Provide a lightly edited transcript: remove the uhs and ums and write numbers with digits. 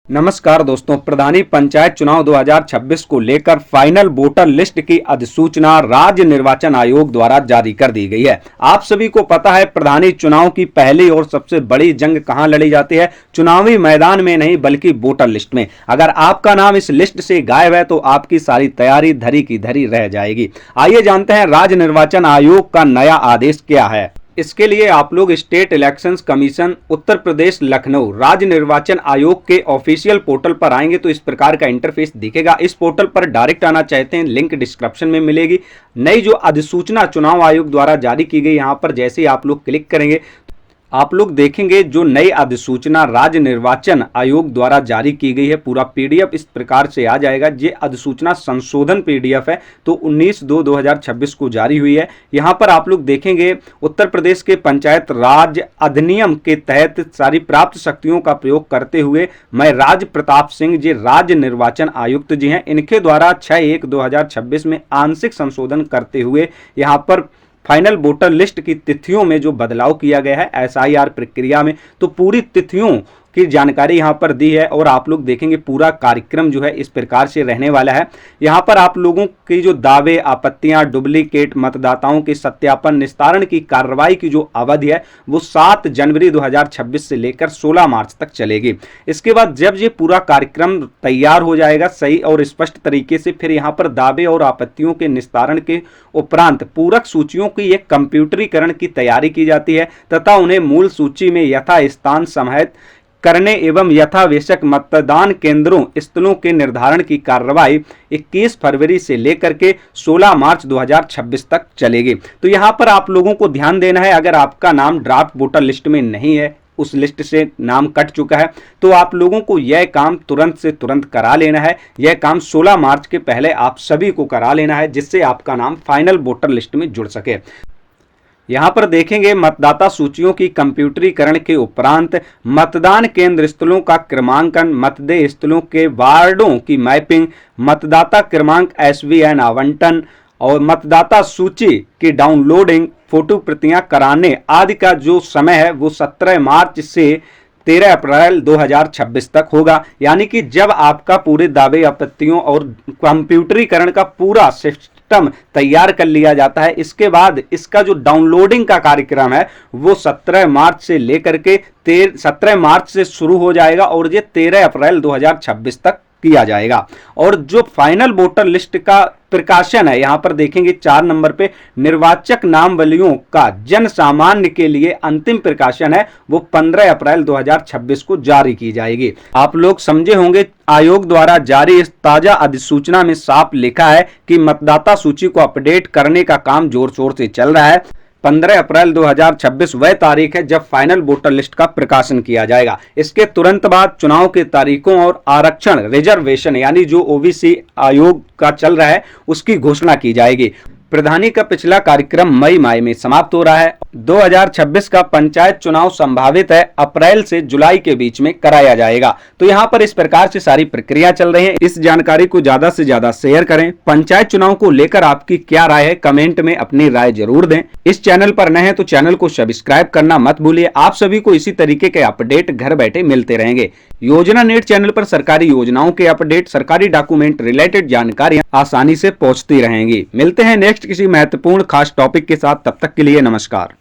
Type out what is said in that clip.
नमस्कार दोस्तों, प्रधानी पंचायत चुनाव 2026 को लेकर फाइनल वोटर लिस्ट की अधिसूचना राज्य निर्वाचन आयोग द्वारा जारी कर दी गई है। आप सभी को पता है, प्रधानी चुनाव की पहली और सबसे बड़ी जंग कहां लड़ी जाती है? चुनावी मैदान में नहीं बल्कि वोटर लिस्ट में। अगर आपका नाम इस लिस्ट से गायब है तो आपकी सारी तैयारी धरी की धरी रह जाएगी। आइए जानते हैं राज्य निर्वाचन आयोग का नया आदेश क्या है। इसके लिए आप लोग state elections commission Uttar Pradesh Lucknow राज्य निर्वाचन आयोग के ऑफिशियल पोर्टल पर आएंगे तो इस प्रकार का इंटरफेस दिखेगा। इस पोर्टल पर डायरेक्ट आना चाहते हैं, लिंक डिस्क्रिप्शन में मिलेगी। नई जो अधिसूचना चुनाव आयोग द्वारा जारी की गई, यहां पर जैसे ही आप लोग क्लिक करेंगे आप लोग देखेंगे जो नई अधिसूचना राज्य निर्वाचन आयोग द्वारा जारी की गई है, पूरा पीडीएफ इस प्रकार से आ जाएगा। ये अधिसूचना संशोधन पीडीएफ है, तो 19/2/2026 को जारी हुई है। यहां पर आप लोग देखेंगे उत्तर प्रदेश के पंचायत राज अधिनियम के तहत सारी प्राप्त शक्तियों का प्रयोग करते हुए मैं राज प्रताप सिंह जी राज्य निर्वाचन आयुक्त जी हैं, इनके द्वारा 6/1/2026 में आंशिक संशोधन करते हुए यहां पर फाइनल वोटर लिस्ट की तिथियों में जो बदलाव किया गया है एसआईआर प्रक्रिया में, तो पूरी तिथियों की जानकारी यहां पर दी है। और आप लोग देखेंगे पूरा कार्यक्रम जो है इस प्रकार से रहने वाला है। यहां पर आप लोगों की जो दावे, आपत्तियां, डुप्लीकेट मतदाताओं के सत्यापन, निस्तारण की कार्रवाई की जो अवधि है वो 7 जनवरी 2026 से लेकर 16 मार्च तक चलेगी। इसके बाद जब ये पूरा कार्यक्रम तैयार हो जाएगा सही और स्पष्ट तरीके से, फिर यहाँ पर दावे और आपत्तियों के निस्तारण के उपरांत पूरक सूचियों की एक कंप्यूटरीकरण की तैयारी की जाती है तथा उन्हें मूल सूची में यथा स्थान समाहित करने एवं यथावश्यक मतदान केंद्रों स्थलों के निर्धारण की कार्रवाई 21 फरवरी से लेकर के 16 मार्च 2026 तक चलेगी। तो यहां पर आप लोगों को ध्यान देना है, अगर आपका नाम ड्राफ्ट वोटर लिस्ट में नहीं है, उस लिस्ट से नाम कट चुका है, तो आप लोगों को यह काम तुरंत से तुरंत करा लेना है। यह काम 16 मार्च के पहले आप सभी को करा लेना है, जिससे आपका नाम फाइनल वोटर लिस्ट में जुड़ सके। यहां पर देखेंगे मतदाता सूचियों की कंप्यूटरीकरण के उपरांत मतदान केंद्र स्थलों का क्रमांकन, मतदेय स्थलों के वार्डों की मैपिंग, मतदाता क्रमांक एसवीएन आवंटन और मतदाता सूची की डाउनलोडिंग, फोटो प्रतियां कराने आदि का जो समय है वो 17 मार्च से 13 अप्रैल 2026 तक होगा। यानी कि जब आपका पूरे दावे, आपत्तियों और कंप्यूटरीकरण का पूरा सिस्टम तैयार कर लिया जाता है, इसके बाद इसका जो डाउनलोडिंग का कार्यक्रम है वो 17 मार्च से लेकर के 17 मार्च से शुरू हो जाएगा और ये 13 अप्रैल 2026 तक किया जाएगा। और जो फाइनल वोटर लिस्ट का प्रकाशन है, यहां पर देखेंगे 4 नंबर पे निर्वाचक नामावलियों का जन सामान्य के लिए अंतिम प्रकाशन है, वो 15 अप्रैल 2026 को जारी की जाएगी। आप लोग समझे होंगे आयोग द्वारा जारी इस ताजा अधिसूचना में साफ लिखा है कि मतदाता सूची को अपडेट करने का काम जोर शोर से चल रहा है। 15 अप्रैल 2026 वह तारीख है जब फाइनल वोटर लिस्ट का प्रकाशन किया जाएगा। इसके तुरंत बाद चुनाव के तारीखों और आरक्षण रिजर्वेशन यानी जो ओबीसी आयोग का चल रहा है उसकी घोषणा की जाएगी। प्रधानी का पिछला कार्यक्रम मई माह में समाप्त हो रहा है। 2026 का पंचायत चुनाव संभावित है अप्रैल से जुलाई के बीच में कराया जाएगा। तो यहाँ पर इस प्रकार से सारी प्रक्रिया चल रही है। इस जानकारी को ज्यादा से ज्यादा शेयर करें। पंचायत चुनाव को लेकर आपकी क्या राय है, कमेंट में अपनी राय जरूर दें। इस चैनल पर नए हैं तो चैनल को सब्सक्राइब करना मत भूलिए। आप सभी को इसी तरीके के अपडेट घर बैठे मिलते रहेंगे। योजना नेट चैनल पर सरकारी योजनाओं के अपडेट, सरकारी डॉक्यूमेंट रिलेटेड जानकारियां आसानी से पहुंचती रहेंगी। मिलते हैं नेक्स्ट किसी महत्वपूर्ण खास टॉपिक के साथ, तब तक के लिए नमस्कार।